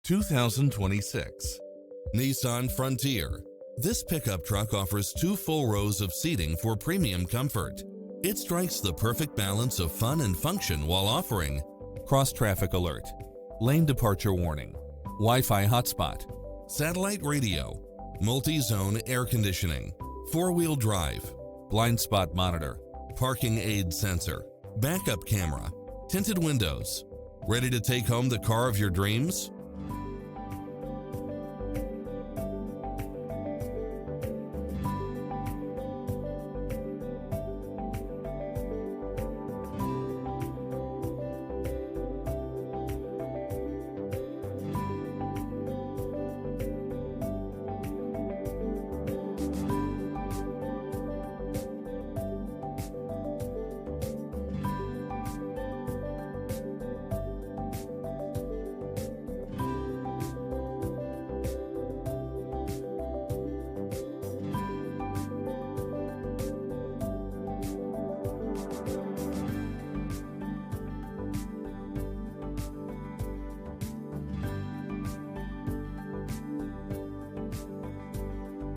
2026 Nissan Frontier. This pickup truck offers 2 full rows of seating for premium comfort. It strikes the perfect balance of fun and function while offering cross-traffic alert, lane departure warning, Wi-Fi hotspot, satellite radio, multi-zone air conditioning, 4-wheel drive, blind spot monitor, parking aid sensor, backup camera, tinted windows. Ready to take home the car of your dreams?